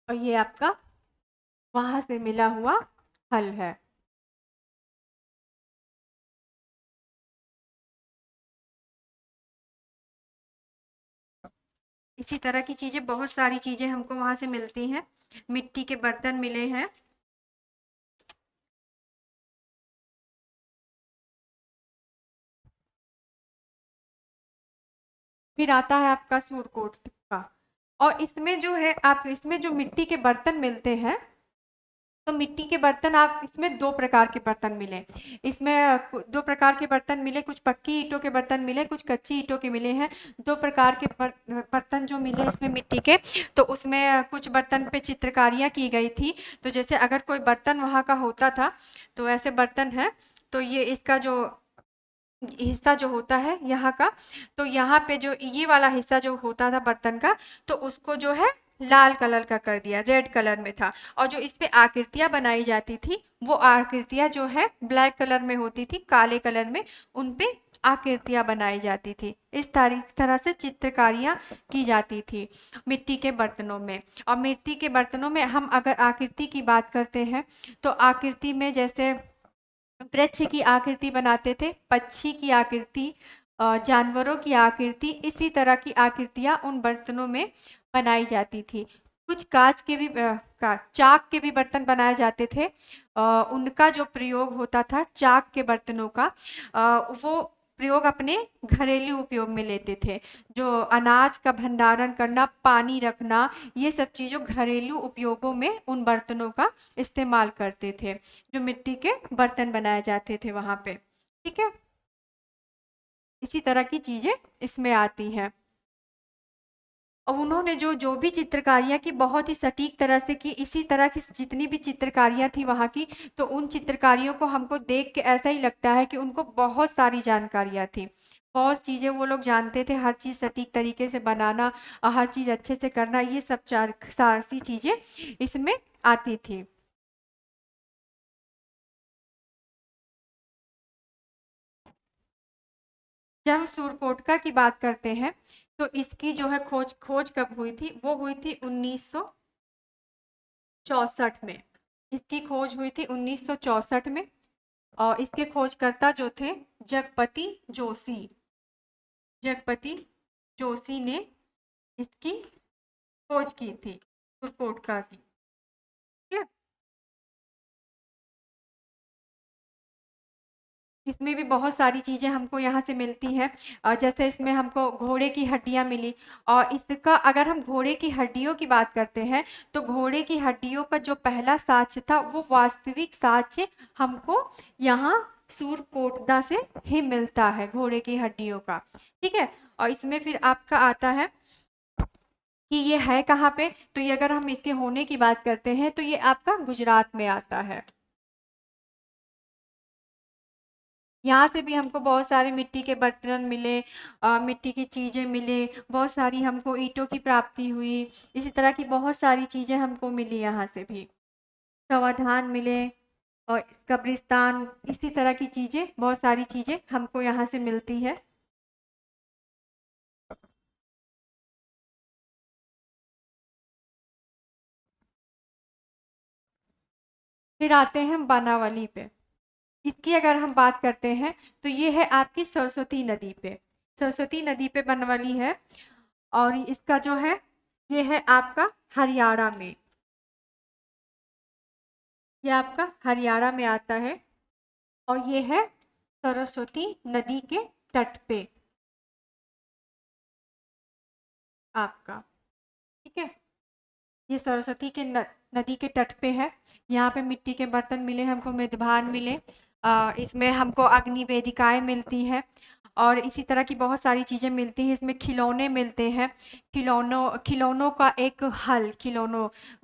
और ये आपका वहाँ से मिला हुआ हल है। इसी तरह की चीज़ें, बहुत सारी चीज़ें हमको वहाँ से मिलती हैं। मिट्टी के बर्तन मिले हैं। फिर आता है आपका सूरकोट का। और इसमें जो है, आप इसमें जो मिट्टी के बर्तन मिलते हैं, तो मिट्टी के बर्तन आप इसमें 2 प्रकार के बर्तन मिले। इसमें 2 प्रकार के बर्तन मिले, कुछ पक्की ईंटों के बर्तन मिले, कुछ कच्ची ईंटों के मिले हैं। 2 प्रकार के बर्तन जो मिले इसमें मिट्टी के, तो उसमें कुछ बर्तन पे चित्रकारियाँ की गई थी। तो जैसे अगर कोई बर्तन वहाँ का होता था, तो ऐसे बर्तन हैं, तो ये इसका जो हिस्सा जो होता है यहाँ का, तो यहाँ पे जो ये वाला हिस्सा जो होता था बर्तन का, तो उसको जो है लाल कलर का कर दिया, रेड कलर में था। और जो इस पे आकृतियाँ बनाई जाती थी, वो आकृतियाँ जो है ब्लैक कलर में होती थी, काले कलर में उन पे आकृतियाँ बनाई जाती थी। इस तरह से चित्रकारियाँ की जाती थी मिट्टी के बर्तनों में। और मिट्टी के बर्तनों में हम अगर आकृति की बात करते हैं, तो आकृति में जैसे वृक्ष की आकृति बनाते थे, पक्षी की आकृति, जानवरों की आकृति, इसी तरह की आकृतियाँ उन बर्तनों में बनाई जाती थी। कुछ काँच के भी चाक के भी बर्तन बनाए जाते थे। उनका जो प्रयोग होता था चाक के बर्तनों का, वो प्रयोग अपने घरेलू उपयोग में लेते थे। जो अनाज का भंडारण करना, पानी रखना, ये सब चीज़ों घरेलू उपयोगों में उन बर्तनों का इस्तेमाल करते थे, जो मिट्टी के बर्तन बनाए जाते थे वहाँ पे। ठीक है, इसी तरह की चीज़ें इसमें आती हैं। और उन्होंने जो जो भी चित्रकारियाँ की, बहुत ही सटीक तरह से की। इसी तरह की जितनी भी चित्रकारियाँ थी वहाँ की, तो उन चित्रकारियों को हमको देख के ऐसा ही लगता है कि उनको बहुत सारी जानकारियाँ थी। बहुत चीज़ें वो लोग जानते थे, हर चीज़ सटीक तरीके से बनाना और हर चीज़ अच्छे से करना, ये सब सारी चीज़ें इसमें आती थी। जब हम सूरकोटका की बात करते हैं, तो इसकी जो है खोज खोज कब हुई थी, वो हुई थी 1964 में। इसकी खोज हुई थी 1964 में। और इसके खोजकर्ता जो थे जगपति जोशी, जगपति जोशी ने इसकी खोज की थी सूरकोटका की। ठीक है। इसमें भी बहुत सारी चीज़ें हमको यहाँ से मिलती हैं। जैसे इसमें हमको घोड़े की हड्डियाँ मिली और इसका अगर हम घोड़े की हड्डियों की बात करते हैं, तो घोड़े की हड्डियों का जो पहला साक्ष्य था, वो वास्तविक साक्ष्य हमको यहाँ सूरकोटदा से ही मिलता है, घोड़े की हड्डियों का। ठीक है? और इसमें फिर आपका आता है कि ये है कहाँ पे? तो ये अगर हम इसके होने की बात करते हैं, तो ये आपका गुजरात में आता है। यहाँ से भी हमको बहुत सारे मिट्टी के बर्तन मिले, मिट्टी की चीज़ें मिले, बहुत सारी हमको ईंटों की प्राप्ति हुई, इसी तरह की बहुत सारी चीज़ें हमको मिली यहाँ से भी। समाधान मिले और कब्रिस्तान, इसी तरह की चीज़ें, बहुत सारी चीज़ें हमको यहाँ से मिलती है। फिर आते हैं हम बानावाली पे। इसकी अगर हम बात करते हैं, तो ये है आपकी सरस्वती नदी पे। सरस्वती नदी पे बनवाली है और इसका जो है, ये है आपका हरियाणा में। ये आपका हरियाणा में आता है और ये है सरस्वती नदी के तट पे आपका। ठीक है? ये सरस्वती के नदी के तट पे है। यहाँ पे मिट्टी के बर्तन मिले हमको, मेदभान मिले। इसमें हमको अग्नि वेदिकाएँ मिलती हैं और इसी तरह की बहुत सारी चीज़ें मिलती हैं। इसमें खिलौने मिलते हैं। खिलौनों का एक हल,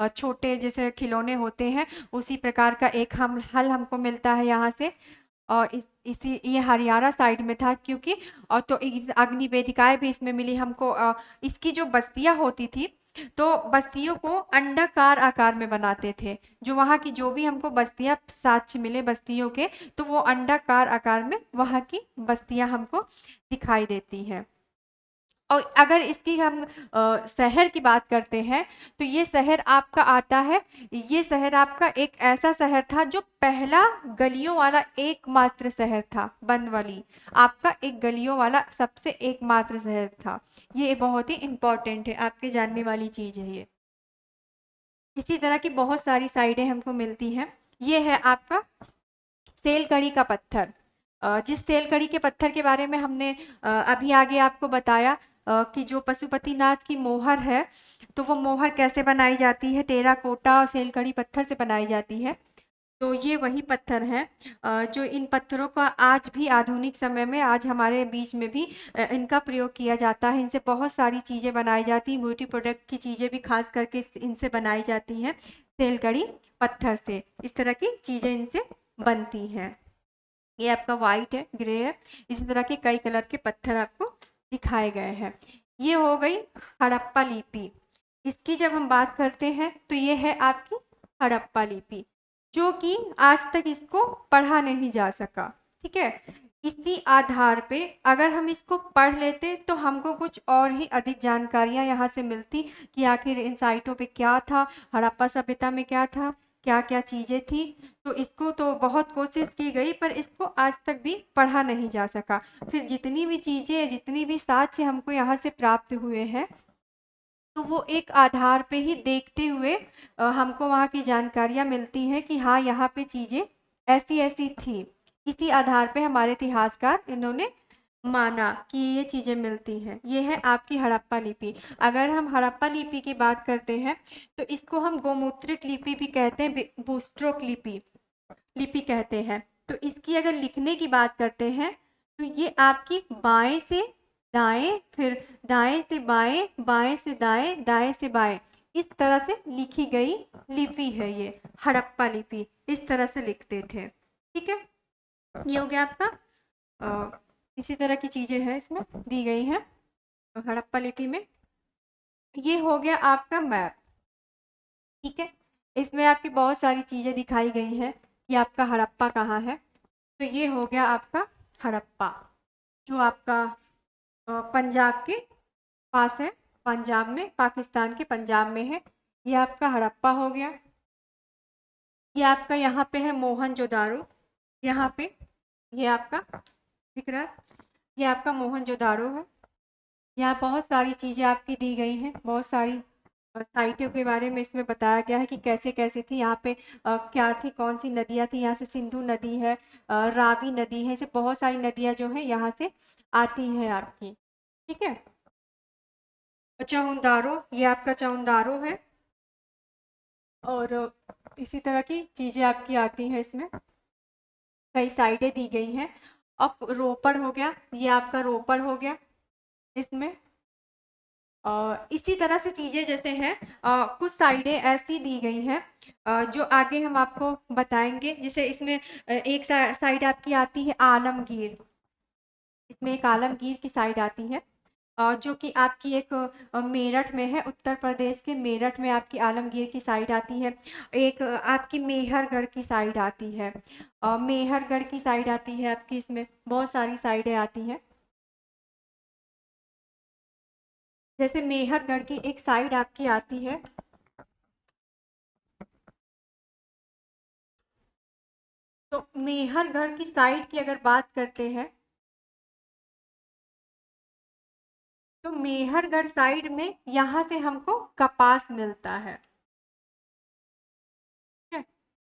छोटे जैसे खिलौने होते हैं, उसी प्रकार का एक हम हल हमको मिलता है यहाँ से। और इसी ये हरियाणा साइड में था, क्योंकि और तो इस अग्नि वेदिकाएँ भी इसमें मिली हमको। इसकी जो बस्तियाँ होती थी, तो बस्तियों को अंडाकार आकार में बनाते थे। जो वहाँ की जो भी हमको बस्तियाँ साक्ष्य मिले बस्तियों के, तो वो अंडाकार आकार में वहाँ की बस्तियाँ हमको दिखाई देती हैं। और अगर इसकी हम शहर की बात करते हैं, तो ये शहर आपका आता है, ये शहर आपका एक ऐसा शहर था जो पहला गलियों वाला एकमात्र शहर था, बनवाली। आपका एक गलियों वाला सबसे एकमात्र शहर था। ये बहुत ही इम्पोर्टेंट है, आपके जानने वाली चीज़ है ये। इसी तरह की बहुत सारी साइडें हमको मिलती हैं। ये है आपका सेलकड़ी का पत्थर। जिस सेलकड़ी के पत्थर के बारे में हमने अभी आगे आपको बताया, कि जो पशुपतिनाथ की मोहर है, तो वो मोहर कैसे बनाई जाती है, टेराकोटा और सेलकड़ी पत्थर से बनाई जाती है। तो ये वही पत्थर हैं, जो इन पत्थरों का आज भी आधुनिक समय में आज हमारे बीच में भी इनका प्रयोग किया जाता है। इनसे बहुत सारी चीज़ें बनाई जाती हैं, ब्यूटी प्रोडक्ट की चीज़ें भी खास करके इनसे बनाई जाती हैं, सेलकड़ी पत्थर से। इस तरह की चीज़ें इनसे बनती हैं। ये आपका वाइट है, ग्रे है, इसी तरह के कई कलर के पत्थर आपको दिखाए गए हैं। ये हो गई हड़प्पा लिपि। इसकी जब हम बात करते हैं, तो ये है आपकी हड़प्पा लिपि, जो कि आज तक इसको पढ़ा नहीं जा सका। ठीक है? इसी आधार पे अगर हम इसको पढ़ लेते, तो हमको कुछ और ही अधिक जानकारियाँ यहाँ से मिलती कि आखिर इन साइटों पे क्या था, हड़प्पा सभ्यता में क्या था, क्या-क्या चीज़ें थी। तो इसको तो बहुत कोशिश की गई, पर इसको आज तक भी पढ़ा नहीं जा सका। फिर जितनी भी चीज़ें, जितनी भी साक्ष्य हमको यहाँ से प्राप्त हुए हैं, तो वो एक आधार पे ही देखते हुए हमको वहाँ की जानकारियाँ मिलती हैं कि हाँ, यहाँ पे चीज़ें ऐसी-ऐसी थी। इसी आधार पे हमारे इतिहासकार इन्होंने माना कि ये चीज़ें मिलती हैं। ये है आपकी हड़प्पा लिपि। अगर हम हड़प्पा लिपि की बात करते हैं, तो इसको हम गोमूत्रिक लिपि भी कहते हैं, बूस्ट्रोक लिपि लिपि कहते हैं। तो इसकी अगर लिखने की बात करते हैं, तो ये आपकी बाएँ से दाएँ, फिर दाएँ से बाएँ, बाएँ से दाएँ, दाएँ से बाएँ, इस तरह से लिखी गई लिपि है ये, हड़प्पा लिपि। इस तरह से लिखते थे। ठीक है? ये हो गया आपका। इसी तरह की चीज़ें हैं इसमें दी गई हैं हड़प्पा लिपि में। ये हो गया आपका मैप। ठीक है? इसमें आपकी बहुत सारी चीज़ें दिखाई गई हैं कि आपका हड़प्पा कहाँ है। तो ये हो गया आपका हड़प्पा, जो आपका पंजाब के पास है, पंजाब में, पाकिस्तान के पंजाब में है। ये आपका हड़प्पा हो गया। ये आपका यहाँ पे है मोहनजोदारो, यहाँ पे ये आपका दिख रहा है, ये आपका मोहनजोदारो है। यहाँ बहुत सारी चीज़ें आपकी दी गई हैं, बहुत सारी साइटों के बारे में इसमें बताया गया है कि कैसे-कैसे थी यहाँ पे, क्या थी, कौन-सी नदियाँ थी, यहाँ से सिंधु नदी है, रावी नदी है, ऐसे बहुत सारी नदियाँ जो हैं यहाँ से आती हैं आपकी, ठीक है? चौंदारो, ये आपका चौंदारो है और इसी तरह की चीज़ें आपकी आती हैं इसमें, कई साइटें दी गई हैं। अब रोपड़ हो गया, ये आपका रोपड़ हो गया इसमें। इसी तरह से चीज़ें जैसे हैं, कुछ साइडें ऐसी दी गई हैं जो आगे हम आपको बताएँगे। जैसे इसमें एक साइड आपकी आती है आलमगीर, इसमें एक आलमगीर की साइड आती है, जो कि आपकी एक मेरठ में है, उत्तर प्रदेश के मेरठ में आपकी आलमगीर की साइड आती है। एक आपकी मेहरगढ़ की साइड आती है, मेहरगढ़ की साइड आती है आपकी, इसमें बहुत सारी साइडें आती हैं। जैसे मेहरगढ़ की एक साइड आपकी आती है, तो मेहरगढ़ की साइड की अगर बात करते हैं, तो मेहरगढ़ साइड में यहाँ से हमको कपास मिलता है, ठीक है?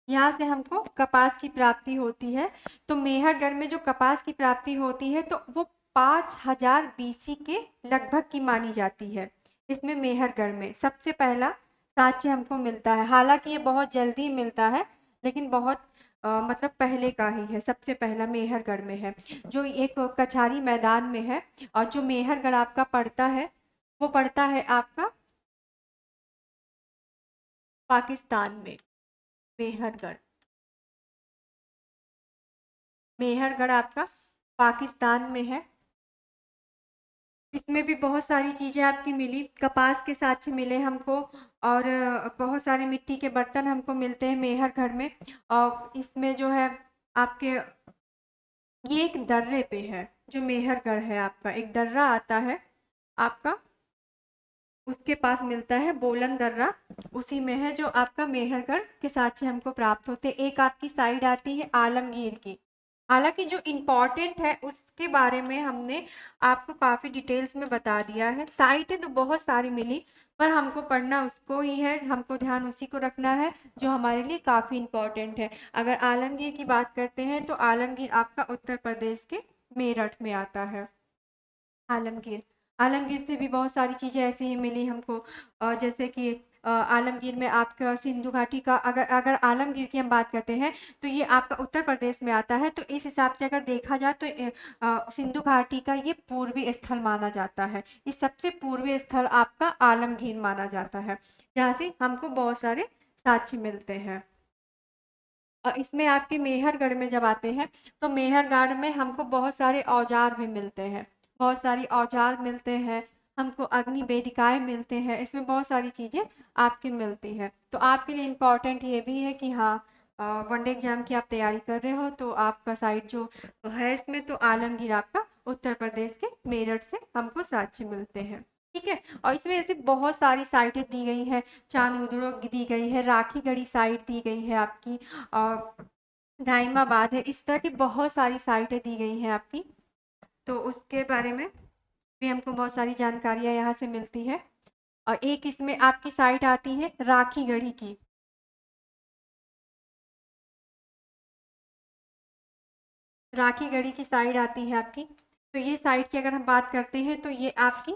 यहाँ से हमको कपास की प्राप्ति होती है। तो मेहरगढ़ में जो कपास की प्राप्ति होती है तो वो 5000 बीसी के लगभग की मानी जाती है। इसमें मेहरगढ़ में सबसे पहला साक्ष्य हमको मिलता है। हालाँकि ये बहुत जल्दी मिलता है, लेकिन बहुत मतलब पहले का ही है, सबसे पहला मेहरगढ़ में है, जो एक कछारी मैदान में है। और जो मेहरगढ़ आपका पड़ता है, वो पड़ता है आपका पाकिस्तान में। मेहरगढ़, मेहरगढ़ आपका पाकिस्तान में है। इसमें भी बहुत सारी चीज़ें आपकी मिली, कपास के साक्ष्य मिले हमको और बहुत सारे मिट्टी के बर्तन हमको मिलते हैं मेहरगढ़ में। और इसमें जो है आपके, ये एक दर्रे पे है, जो मेहरगढ़ है आपका एक दर्रा आता है आपका, उसके पास मिलता है बोलन दर्रा, उसी में है जो आपका मेहरगढ़ के साक्ष्य हमको प्राप्त होते हैं। एक आपकी साइड आती है आलमगीर की। हालाँकि जो इम्पोर्टेंट है उसके बारे में हमने आपको काफ़ी डिटेल्स में बता दिया है। साइटें तो बहुत सारी मिली, पर हमको पढ़ना उसको ही है, हमको ध्यान उसी को रखना है जो हमारे लिए काफ़ी इम्पोर्टेंट है। अगर आलमगीर की बात करते हैं तो आलमगीर आपका उत्तर प्रदेश के मेरठ में आता है। आलमगीर, आलमगीर से भी बहुत सारी चीज़ें ऐसी ही मिली हमको, जैसे कि आलमगीर में आपका सिंधु घाटी का, अगर अगर आलमगीर की हम बात करते हैं तो ये आपका उत्तर प्रदेश में आता है। तो इस हिसाब से अगर देखा जाए तो सिंधु घाटी का ये पूर्वी स्थल माना जाता है। ये सबसे पूर्वी स्थल आपका आलमगीर माना जाता है, जहाँ से हमको बहुत सारे साक्ष्य मिलते हैं। इसमें आपके मेहरगढ़ में जब आते हैं तो मेहरगढ़ में हमको बहुत सारे औजार भी मिलते हैं, बहुत सारी औजार मिलते हैं, हमको अग्नि वेदिकाएँ मिलते हैं, इसमें बहुत सारी चीज़ें आपकी मिलती हैं। तो आपके लिए इम्पोर्टेंट ये भी है कि हाँ, वन डे एग्ज़ाम की आप तैयारी कर रहे हो तो आपका साइट जो है इसमें तो आलमगीर आपका उत्तर प्रदेश के मेरठ से हमको साक्ष्य मिलते हैं, ठीक है? और इसमें ऐसे बहुत सारी साइटें दी गई हैं, चांदोद दी गई है, राखीगढ़ी साइट दी गई है आपकी, और दाइमाबाद है, इस तरह की बहुत सारी साइटें दी गई हैं आपकी। तो उसके बारे में भी हमको बहुत सारी जानकारियाँ यहाँ से मिलती है। और एक इसमें आपकी साइट आती है राखीगढ़ी की। राखीगढ़ी की साइड आती है आपकी। तो ये साइट की अगर हम बात करते हैं तो ये आपकी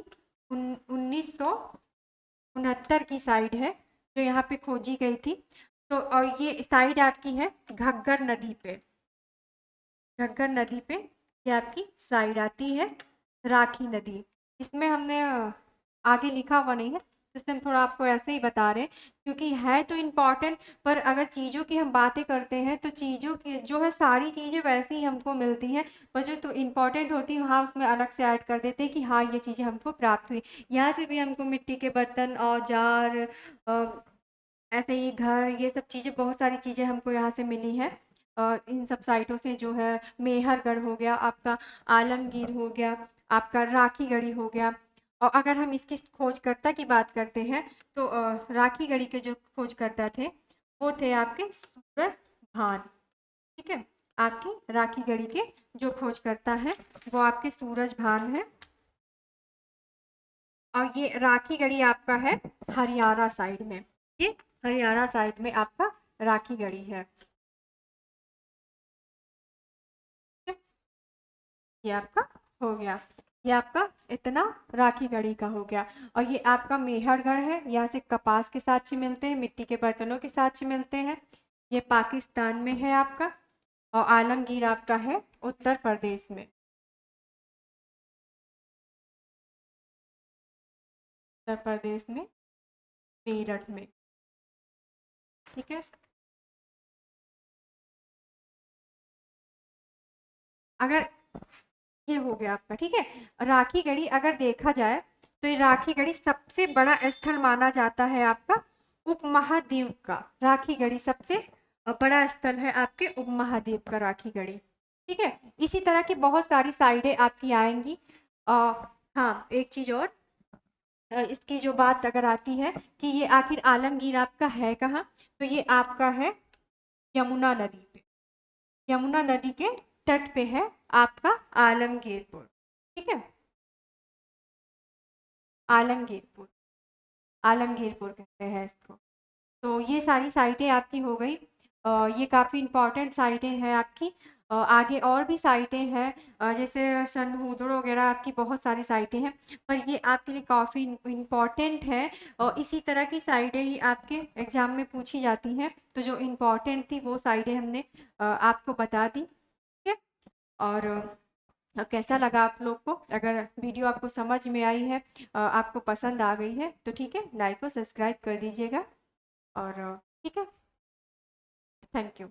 1969 की साइड है, जो यहाँ पे खोजी गई थी। तो और ये साइड आपकी है घग्गर नदी पे, घग्गर नदी पे ये आपकी साइड आती है, राखी नदी। इसमें हमने आगे लिखा हुआ नहीं है, तो इसमें हम थोड़ा आपको ऐसे ही बता रहे हैं, क्योंकि है तो इम्पॉर्टेंट, पर अगर चीज़ों की हम बातें करते हैं तो चीज़ों की जो है सारी चीज़ें वैसे ही हमको मिलती हैं, पर जो तो इम्पॉर्टेंट होती है हाँ उसमें अलग से ऐड कर देते हैं कि हाँ ये चीज़ें हमको प्राप्त हुई। यहाँ से भी हमको मिट्टी के बर्तन, औजार, ऐसे ही घर, ये सब चीज़ें, बहुत सारी चीज़ें हमको यहाँ से मिली हैं। इन सब साइटों से जो है मेहरगढ़ हो गया आपका, आलमगीर हो गया आपका, राखीगढ़ी हो गया। और अगर हम इसकी खोजकर्ता की बात करते हैं तो राखीगढ़ी के जो खोजकर्ता थे वो थे आपके सूरज भान, ठीक है? आपकी राखीगढ़ी के जो खोजकर्ता हैं वो आपके सूरज भान हैं। और ये राखीगढ़ी आपका है हरियाणा साइड में, ये हरियाणा साइड में आपका राखीगढ़ी है। ये आपका हो गया, ये आपका इतना राखीगढ़ी का हो गया। और ये आपका मेहरगढ़ है, यहाँ से कपास के साक्ष्य मिलते हैं, मिट्टी के बर्तनों के साक्ष्य मिलते हैं। ये पाकिस्तान में है आपका। और आलमगीर आपका है उत्तर प्रदेश में, उत्तर प्रदेश में मेरठ में। ठीक है, अगर ये हो गया आपका। ठीक है, राखीगढ़ी अगर देखा जाए तो ये राखीगढ़ी सबसे बड़ा स्थल माना जाता है आपका उपमहाद्वीप का। राखीगढ़ी सबसे बड़ा स्थल है आपके उपमहाद्वीप का राखीगढ़ी। ठीक है, इसी तरह की बहुत सारी साइडें आपकी आएंगी। हाँ, एक चीज और, इसकी जो बात अगर आती है कि ये आखिर आलमगीर आपका है कहाँ, तो ये आपका है यमुना नदी पे, यमुना नदी के तट पे है आपका आलमगीरपुर। ठीक है, आलमगीरपुर, आलमगीरपुर कहते हैं इसको। तो ये सारी साइटें आपकी हो गई। ये काफ़ी इम्पॉर्टेंट साइटें हैं आपकी। आगे और भी साइटें हैं, जैसे सनहुदड़ वगैरह, आपकी बहुत सारी साइटें हैं, पर ये आपके लिए काफ़ी इम्पॉर्टेंट है। और इसी तरह की साइटें ही आपके एग्ज़ाम में पूछी जाती हैं। तो जो इम्पॉर्टेंट थी वो साइटें हमने आपको बता दी। ठीक है, और कैसा लगा आप लोग को? अगर वीडियो आपको समझ में आई है, आपको पसंद आ गई है, तो ठीक है, लाइक और सब्सक्राइब कर दीजिएगा। और ठीक है, थैंक यू।